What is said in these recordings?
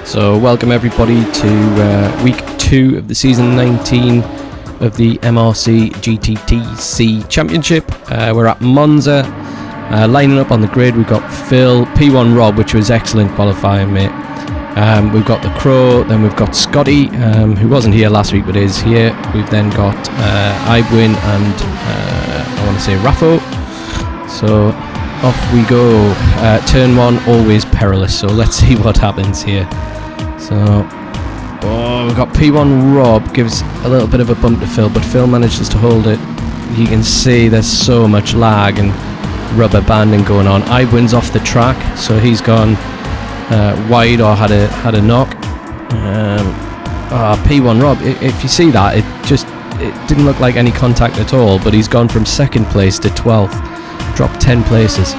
So welcome everybody to week 2 of the season 19 of the MRC GTTCC Championship. We're at Monza, lining up on the grid. We've got Phil, P1 Rob, which was excellent qualifying, mate. We've got the Crow, then we've got Scotty, who wasn't here last week but is here. We've then got Ibwin and I want to say Raffo. So off we go. Turn 1 always perilous, so let's see what happens here. So we've got P1 Rob, gives a little bit of a bump to Phil, but Phil manages to hold it. You can see there's so much lag and rubber banding going on. Ibwin's off the track, so he's gone wide or had a knock. P1 Rob, if you see that, it didn't look like any contact at all, but he's gone from 2nd place to 12th, dropped 10 places.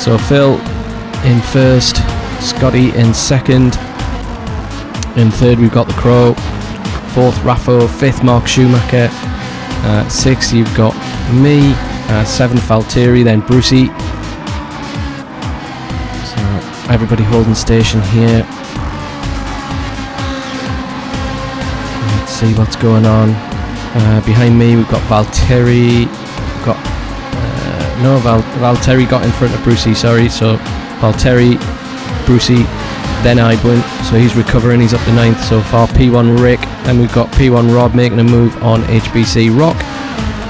So Phil in 1st, Scotty in 2nd, in 3rd we've got the Crow, 4th Raffo, 5th Mark Schumacher, 6th you've got me, 7th Valtteri, then Brucey. So everybody holding station here. Let's see what's going on. Behind me we've got Valtteri. Valtteri got in front of Brucey, sorry. So Valtteri, Brucey, then Ibwin. So he's recovering, he's up to 9th so far. P1 Rick, and we've got P1 Rob making a move on HBC Rock.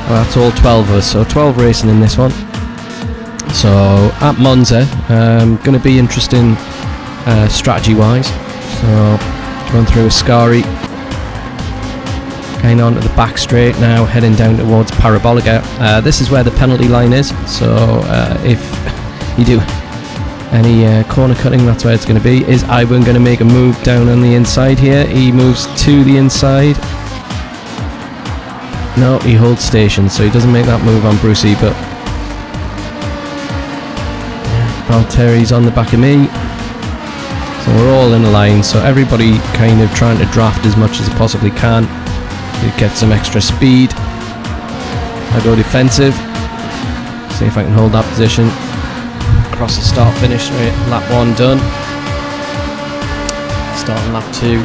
Well, that's all 12 of us, so 12 racing in this one. So at Monza, going to be interesting strategy wise. So run through Ascari, going on to the back straight now, heading down towards Parabolica. This is where the penalty line is, so if you do any corner cutting, that's where it's going to be. Is Ibwin going to make a move down on the inside here? He moves to the inside. No, he holds station, so he doesn't make that move on Brucey, but Valtteri's on the back of me. So we're all in a line, so everybody kind of trying to draft as much as they possibly can to get some extra speed. I go defensive, see if I can hold that position. Across the start finish, right, lap 1 done. Starting lap 2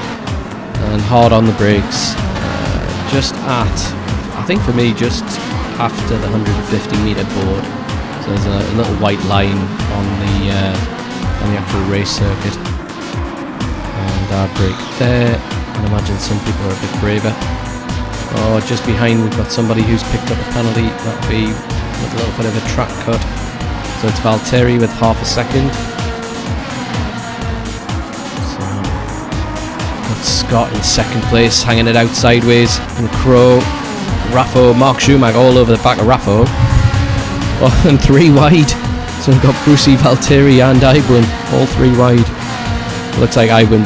and hard on the brakes. Just at, I think for me, just after the 150 metre board. So there's a little white line on the actual race circuit. And our brake there. I imagine some people are a bit braver. Oh, just behind we've got somebody who's picked up a penalty. That'll be with a little bit of a track cut. So it's Valtteri with half a second. So got Scott in 2nd place, hanging it out sideways. And Crow, Raffo, Mark Schumacher all over the back of Raffo. Oh, and 3 wide. So we've got Brucey, Valtteri and Ibwin, all 3 wide. Looks like Ibwin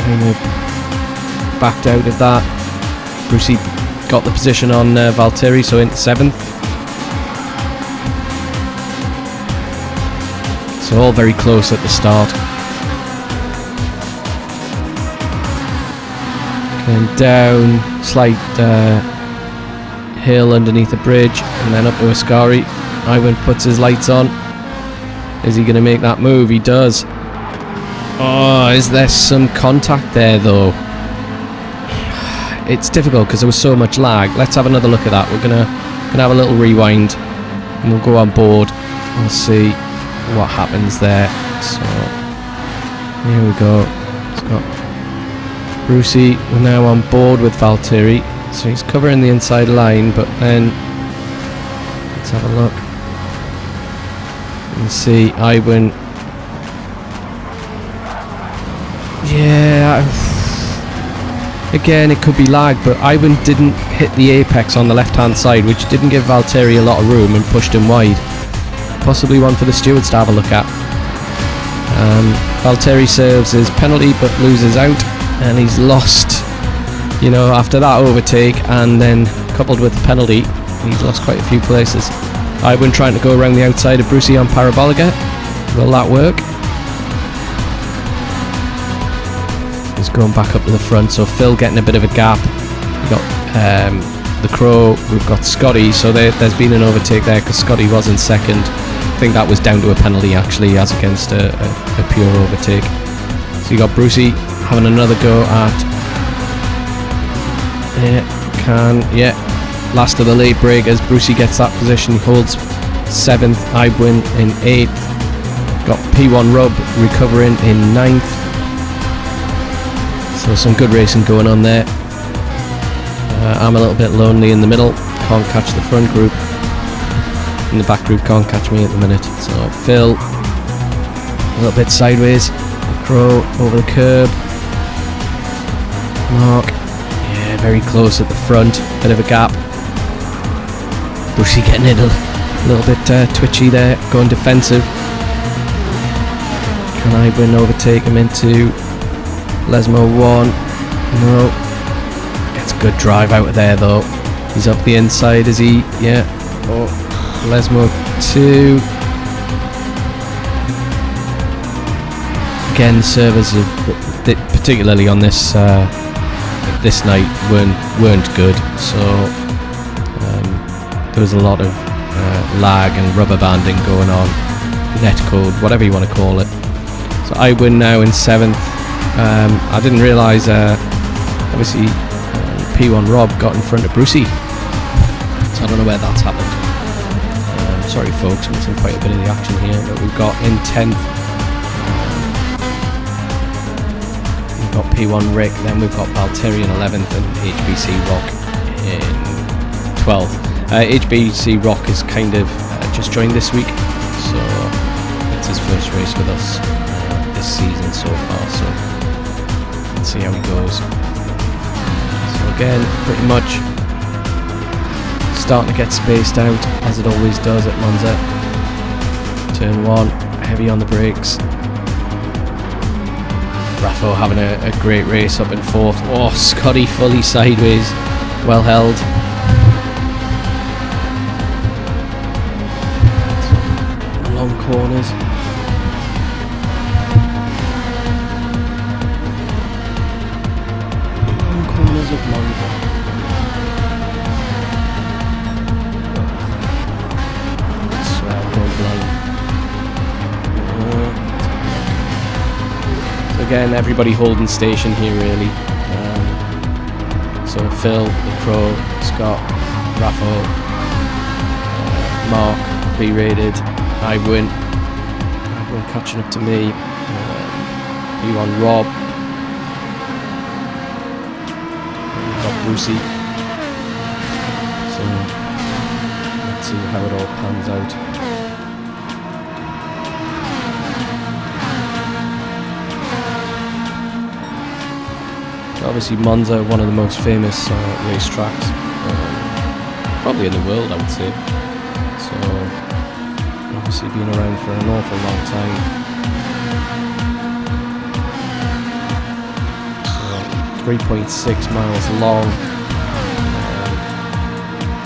kind of backed out of that. Brucey got the position on Valtteri, so into 7th. So all very close at the start. Going down, slight hill underneath the bridge, and then up to Ascari. Ibwin puts his lights on. Is he going to make that move? He does. Oh, is there some contact there though? It's difficult because there was so much lag. Let's have another look at that. We're gonna have a little rewind, and we'll go on board and see what happens there. So here we go. It's got Brucey. We're now on board with Valtteri, so he's covering the inside line, but then let's have a look and see Ibwin. Yeah, again it could be lag, but Ibwin didn't hit the apex on the left hand side, which didn't give Valtteri a lot of room and pushed him wide. Possibly one for the stewards to have a look at. Valtteri serves his penalty but loses out, and he's lost, you know, after that overtake and then coupled with the penalty, he's lost quite a few places. Ibwin trying to go around the outside of Brucey on Parabolica. Will that work? He's going back up to the front, so Phil getting a bit of a gap. We've got the Crow, we've got Scotty, so there's been an overtake there because Scotty was in 2nd. I think that was down to a penalty actually, as against a pure overtake. So you got Brucey having another go at, last of the late breakers. Brucey gets that position, holds 7th, Ibwin in 8th. Got P1 Rob recovering in 9th. So some good racing going on there. I'm a little bit lonely in the middle, can't catch the front group. In the back group can't catch me at the minute. So Phil, a little bit sideways. Crow over the curb. Mark, yeah, very close at the front, bit of a gap. Brucey getting it a little bit twitchy there, going defensive. Can Ibwin overtake him into Lesmo 1? No. Gets a good drive out of there though. He's up the inside, is he? Yeah. Oh, Lesmo 2. Again, the servers, particularly on this this night, weren't good. So there was a lot of lag and rubber banding going on, netcode, whatever you want to call it. So I win now in 7th. I didn't realise, obviously, P1 Rob got in front of Brucey. So I don't know where that's happened. Sorry folks, I'm missing quite a bit of the action here, but we've got in 10th. We've got P1 Rick, then we've got Valtteri in 11th and HBC Rock in 12th. HBC Rock is kind of just joined this week, so it's his first race with us this season so far, so let's see how he goes. So again, pretty much starting to get spaced out, as it always does at Monza. Turn 1, heavy on the brakes. Raffo having a great race up in 4th. Oh, Scotty fully sideways, well held. Long corners. Long corners of Monza. Again, everybody holding station here really. So Phil, the Crow, Scott, Raffo, Mark, B-rated, Ibwin catching up to me, P1 Rob, we've got Brucey. So let's see how it all pans out. Obviously Monza, one of the most famous race tracks, probably in the world I would say. So obviously been around for an awful long time. So 3.6 miles long,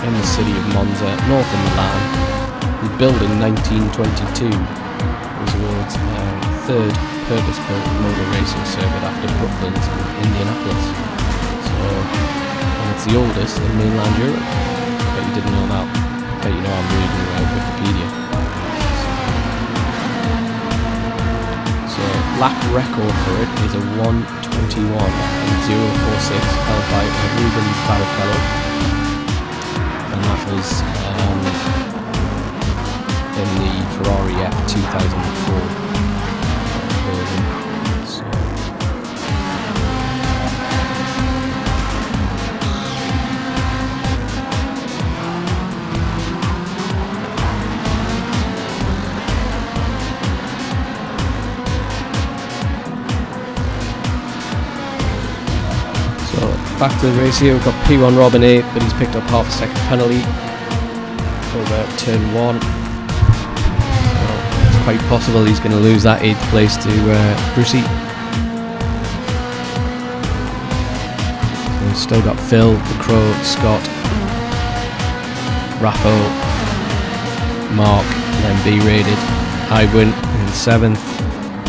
in the city of Monza, north of Milan. It was built in 1922. It was the world's third purpose-built motor racing circuit after Brooklands and Indianapolis. So, and it's the oldest in mainland Europe. I bet you didn't know that. I bet you know I'm reading Wikipedia. So, lap record for it is a 1:21.046 held by Rubens Barrichello. And that was in the Ferrari F2004. Back to the race here, we've got P1 Rob in 8th, but he's picked up half a second penalty over turn 1. So it's quite possible he's going to lose that 8th place to Brucey. So we've still got Phil, the Crow, Scott, Raffo, Mark, and then B-rated, Ibwin in 7th,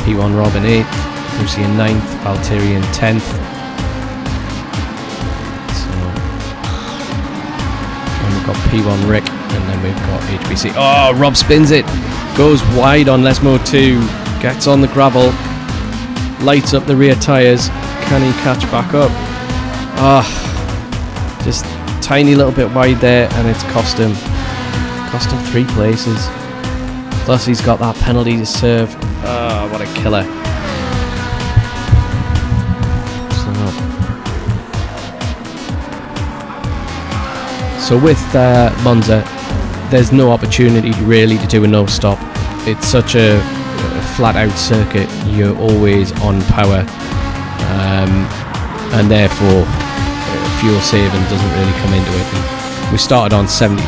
P1 Rob in 8th, Brucey in 9th, Valtteri in 10th. Got P1 Rick, and then we've got HBC. Oh, Rob spins it, goes wide on Lesmo 2, gets on the gravel, lights up the rear tyres. Can he catch back up? Just tiny little bit wide there, and it's cost him 3 places. Plus he's got that penalty to serve. What a killer. So with Monza, there's no opportunity really to do a no stop. It's such a flat out circuit. You're always on power, and therefore fuel saving doesn't really come into it. And we started on 70%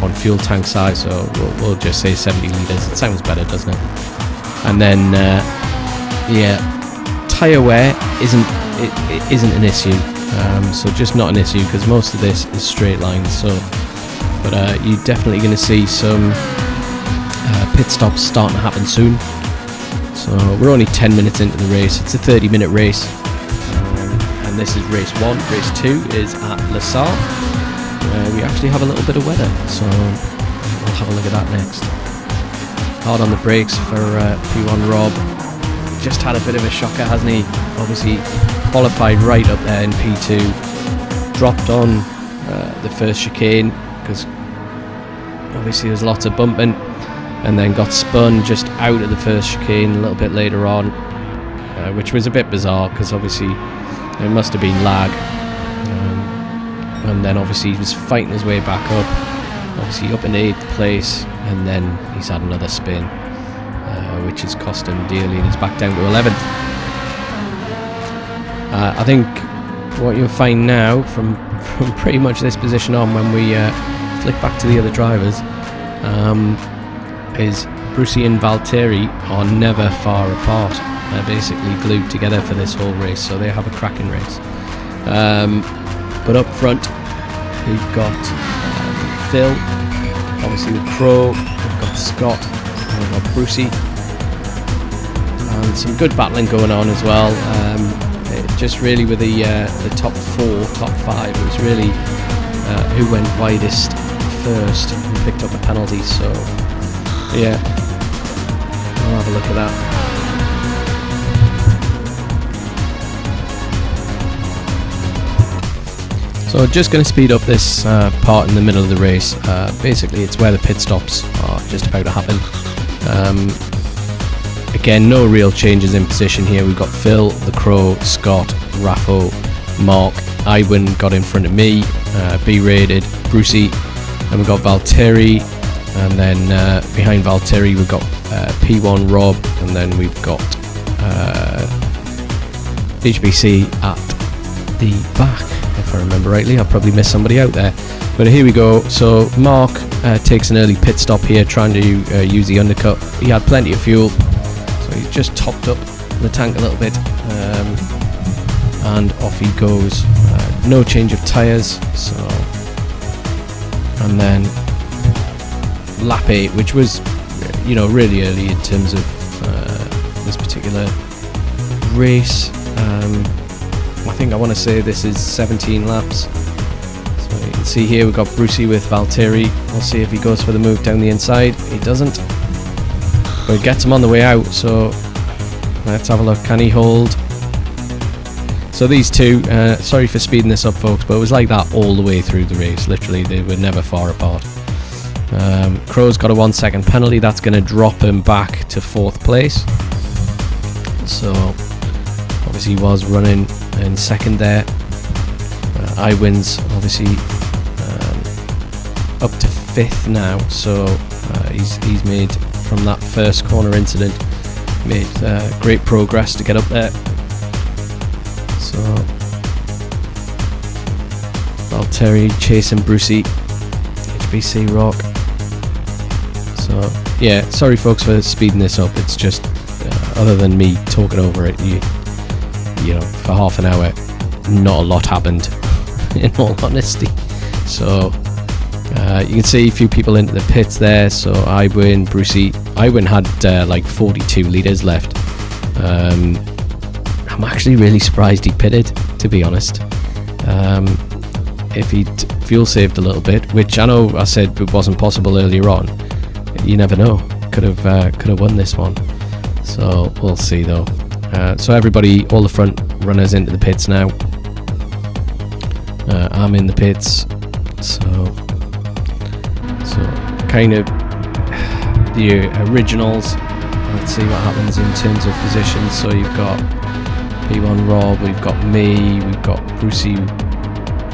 on fuel tank size, so we'll just say 70 litres. It sounds better, doesn't it? And then tyre wear isn't an issue. So just not an issue, because most of this is straight lines. So, but you're definitely going to see some pit stops starting to happen soon. So we're only 10 minutes into the race. It's a 30-minute race, and this is race 1. Race 2 is at Le Sart. We actually have a little bit of weather, so we'll have a look at that next. Hard on the brakes for P1 Rob. Just had a bit of a shocker, hasn't he? Obviously qualified right up there in P2, dropped on the first chicane because obviously there's lots of bumping, and then got spun just out of the first chicane a little bit later on, which was a bit bizarre because obviously there must have been lag, and then obviously he was fighting his way back up, obviously up in 8th place, and then he's had another spin, which has cost him dearly, and he's back down to 11th. I think what you'll find now from pretty much this position on, when we flick back to the other drivers, is Brucey and Valtteri are never far apart. They're basically glued together for this whole race, so they have a cracking race. But up front, we've got Phil, obviously the Crow, we've got Scott, and we've got Brucey, and some good battling going on as well. Just really with the top 4, top 5, it was really who went widest first and picked up the penalties. So yeah, we'll have a look at that. So just going to speed up this part in the middle of the race. Basically it's where the pit stops are just about to happen. Again, no real changes in position here. We've got Phil, the Crow, Scott, Raffo, Mark, Iwan got in front of me, B-rated, Brucey, and we've got Valtteri, and then behind Valtteri we've got P1 Rob, and then we've got HBC at the back, if I remember rightly. I'll probably missed somebody out there, but here we go. So Mark takes an early pit stop here, trying to use the undercut. He had plenty of fuel, so he's just topped up the tank a little bit, and off he goes. No change of tyres, so, and then lap 8, which was, you know, really early in terms of this particular race. I think I want to say this is 17 laps. So you can see here we've got Brucey with Valtteri. We'll see if he goes for the move down the inside. He doesn't, but he gets him on the way out, so let's have a look. Can he hold? So these two, sorry for speeding this up folks, but it was like that all the way through the race. Literally they were never far apart. Crow's got a 1 second penalty. That's going to drop him back to 4th place. So obviously he was running in 2nd there. Iwan's obviously up to 5th now, so he's made, from that first corner incident, made great progress to get up there. So Valtteri chasing Brucey, HBC Rock. So yeah, sorry folks for speeding this up. It's just other than me talking over it, you know, for half an hour, not a lot happened, in all honesty. So you can see a few people into the pits there. So Iwan, Brucey. Iwan had like 42 litres left. I'm actually really surprised he pitted, to be honest. If he'd fuel saved a little bit, which I know I said it wasn't possible earlier on, you never know. Could have won this one. So we'll see though. So everybody, all the front runners into the pits now. I'm in the pits, so kind of the originals. Let's see what happens in terms of positions. So you've got P1 Rob, we've got me, we've got Brucey.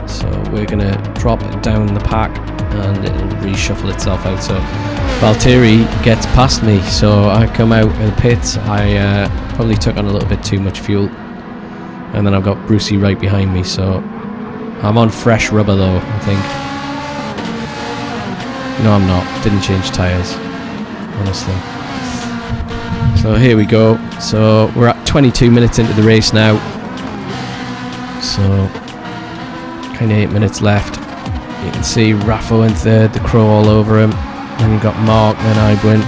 So we're gonna drop it down the pack and it'll reshuffle itself out. So Valtteri gets past me, so I come out of the pits. I probably took on a little bit too much fuel, and then I've got Brucey right behind me. So I'm on fresh rubber though, I think. No, I'm not. Didn't change tyres, honestly. So here we go. So we're at 22 minutes into the race now. So kind of 8 minutes left. You can see Raffo in third, the Crow all over him. Then you've got Mark, then Ibwin.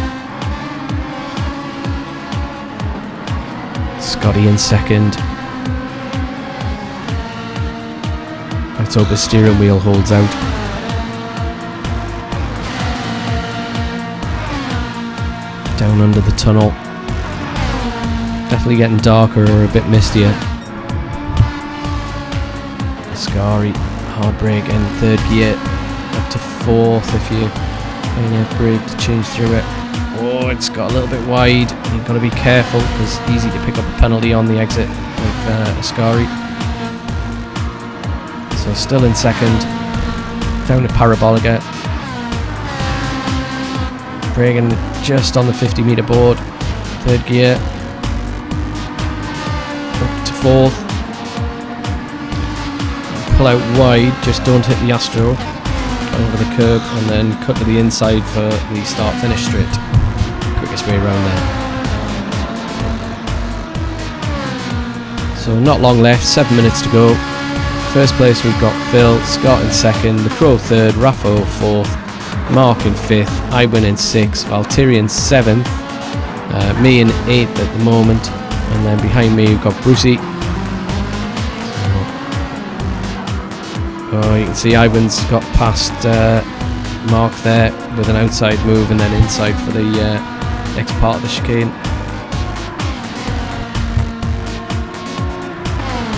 Scotty in second. Let's hope the steering wheel holds out. Down under the tunnel. Definitely getting darker or a bit mistier. Ascari, hard brake in third gear. Up to fourth if you brake to change through it. Oh, it's got a little bit wide. You've got to be careful because it's easy to pick up a penalty on the exit with Ascari. So still in second. Down to Parabolica. Braking just on the 50-meter board. Third gear. Up to fourth. Pull out wide, just don't hit the Astro over the curb, and then cut to the inside for the start-finish straight. Quickest way around there. So not long left, 7 minutes to go. First place we've got Phil, Scott in second, the Crow third, Raffo fourth, Mark in fifth, Ibwin in sixth, Valtteri in seventh, me in eighth at the moment, and then behind me we've got Brucey. Oh, you can see Ibwin's got past Mark there with an outside move and then inside for the next part of the chicane.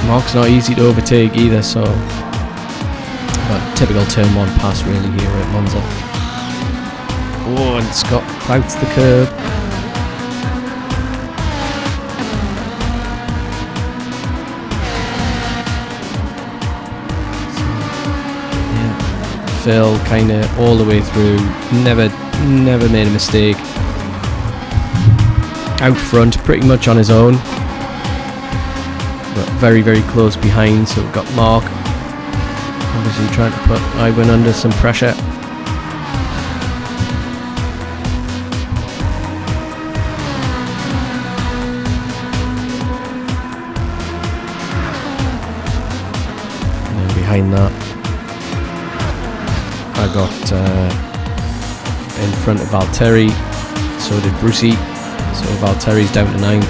Mark's not easy to overtake either, so but typical turn one pass really here at Monza. Oh, and Scott clouts the curb. Phil kind of all the way through, never made a mistake. Out front, pretty much on his own, but very close behind. So we've got Mark obviously trying to put Ibwin under some pressure. And then behind that I got in front of Valtteri, so did Brucey. So Valtteri's down to 9th,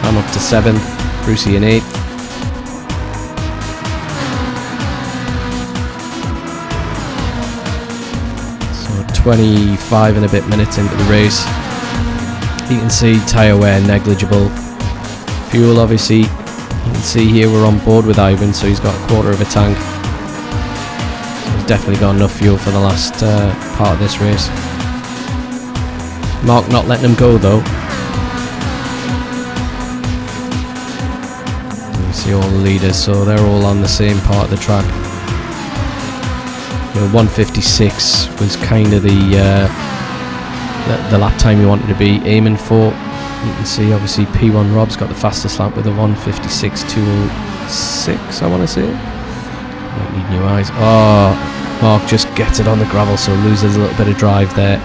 I'm up to 7th, Brucey in 8th. So 25 and a bit minutes into the race. You can see tyre wear negligible. Fuel obviously, you can see here we're on board with Ivan, so he's got a quarter of a tank. Definitely got enough fuel for the last part of this race. Mark not letting him go though. You see all the leaders, so they're all on the same part of the track. You know, 156 was kind of the lap time you wanted to be aiming for. You can see obviously P1 Rob's got the fastest lap with a 156.206, I want to say. Might need new eyes. Oh, Mark just gets it on the gravel, so loses a little bit of drive there.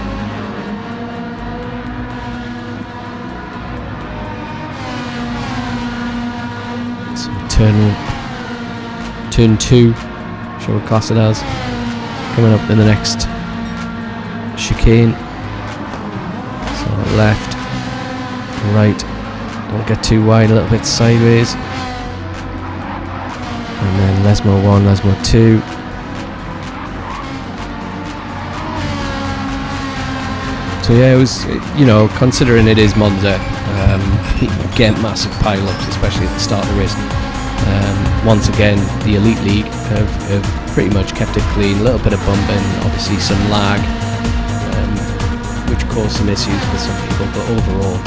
So turn 2, sure what class it has. Coming up in the next chicane. So left, right, don't get too wide, a little bit sideways. And then Lesmo 1, Lesmo 2. So yeah, it was, you know, considering it is Monza, Again, massive pile-ups, especially at the start of the race. Once again, the Elite League have pretty much kept it clean. A little bit of bumping, obviously some lag, which caused some issues for some people, but overall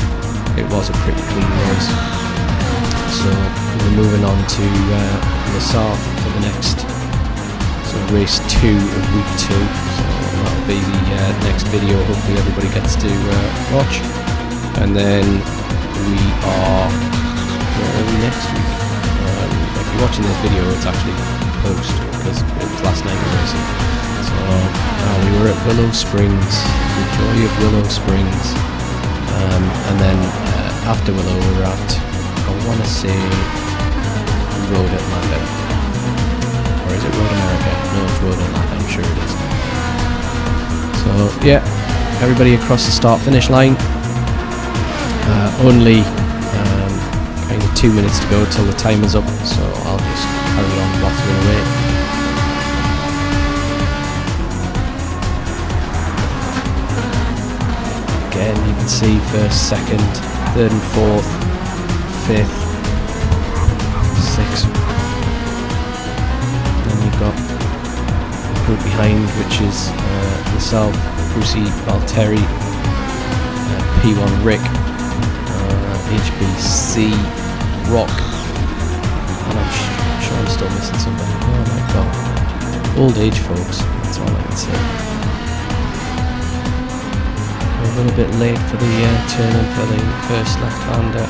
it was a pretty clean race. So we're moving on to Monza for the next, so race 2 of week 2. So that'll be the next video. Hopefully everybody gets to watch. And then we are, where are we next week? If you're watching this video, it's actually post because it was last night we racing. So we were at Willow Springs, the joy of Willow Springs, and then after Willow we were at, I want to say, Road Atlanta, or is it Road America? No, it's Road Atlanta, I'm sure it is. So yeah, everybody across the start-finish line. Only kind of 2 minutes to go till the timer's up, so I'll just carry on waffling away. Again, you can see first, second, third and fourth, fifth, sixth. Then you've got the group behind, which is myself, Brucey, Valtteri, P1 Rick, HBC Rock, and I'm sure I'm still missing somebody. Oh my god, old age folks, that's all I can say. We're a little bit late for the turn-in for the first left-hander.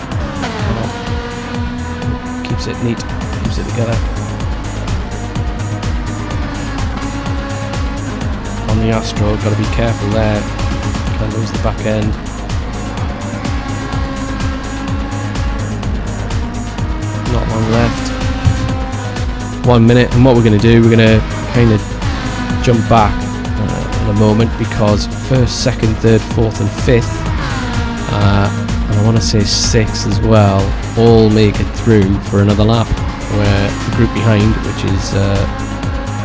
Keeps it neat, keeps it together. On the Astro, got to be careful there, can't lose the back end. Not long left, 1 minute, and what we're going to do, we're going to kind of jump back in a moment, because first, second, third, fourth and fifth, and I want to say sixth as well, all make it through for another lap, where the group behind, which is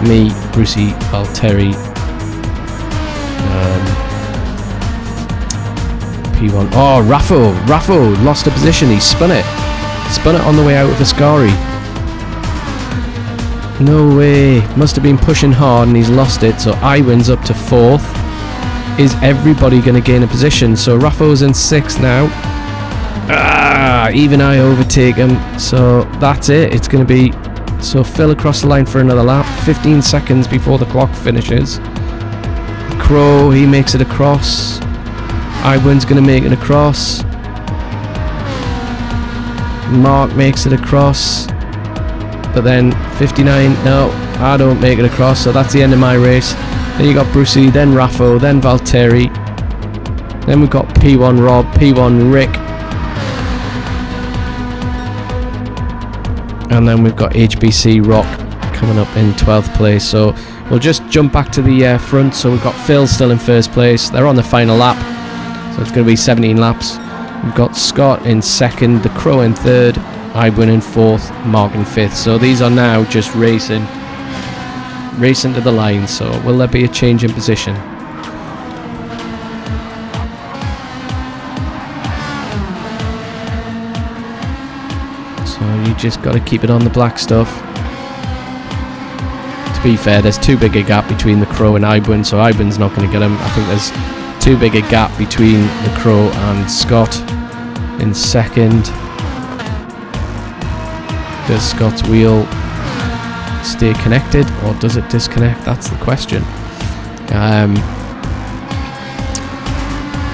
me, Brucey, Valtteri, P1, oh, Raffo lost a position, he spun it on the way out of Ascari. No way, must have been pushing hard and he's lost it, so Iwan's up to fourth. Is everybody going to gain a position? So Raffo's in sixth now. Even I overtake him, so that's it. It's going to be, so Phil across the line for another lap, 15 seconds before the clock finishes. Crow, he makes it across. Iwan's going to make it across. Mark makes it across, but then 59, no, I don't make it across, so that's the end of my race. Then you got Brucey, then Raffo, then Valtteri, then we've got P1 Rob, P1 Rick, and then we've got HBC Rock coming up in 12th place. So we'll just jump back to the front. So we've got Phil still in first place, they're on the final lap, so it's going to be 17 laps. We've got Scott in second, the Crow in third, Iwan in fourth, Mark in fifth. So these are now just racing to the line. So will there be a change in position? So you just got to keep it on the black stuff. To be fair, there's too big a gap between the Crow and Iwan, so Iwan's not going to get him. I think there's too big a gap between the Crow and Scott in second. Does Scott's wheel stay connected or does it disconnect? That's the question.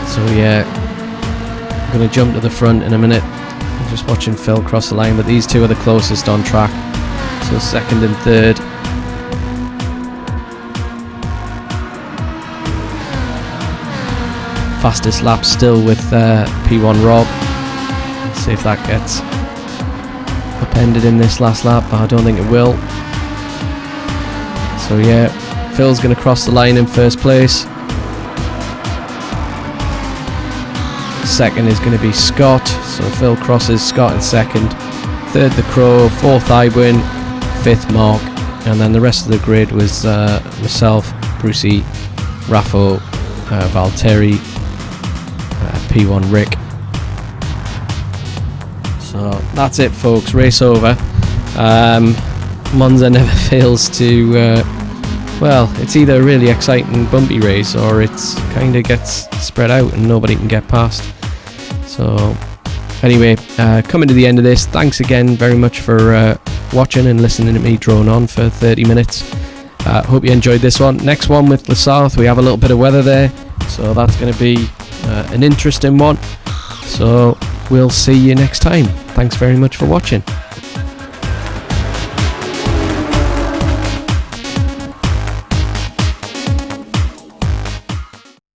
So yeah, I'm going to jump to the front in a minute. I'm just watching Phil cross the line, but these two are the closest on track. So second and third. Fastest lap still with P1 Rob. Let's see if that gets upended in this last lap, but I don't think it will. So yeah, Phil's going to cross the line in first place. Second is going to be Scott, so Phil crosses Scott in second. Third the Crow, fourth Iwan, fifth Mark, and then the rest of the grid was myself, Brucey, Raffo, Valtteri, P1 Rick, So that's it, folks. Race over. Monza never fails to, well, it's either a really exciting bumpy race or it's kind of gets spread out and nobody can get past. So anyway, coming to the end of this, thanks again very much for watching and listening to me drone on for 30 minutes. Hope you enjoyed this one. Next one with the south, we have a little bit of weather there, so that's going to be an interesting one. So we'll see you next time. Thanks very much for watching.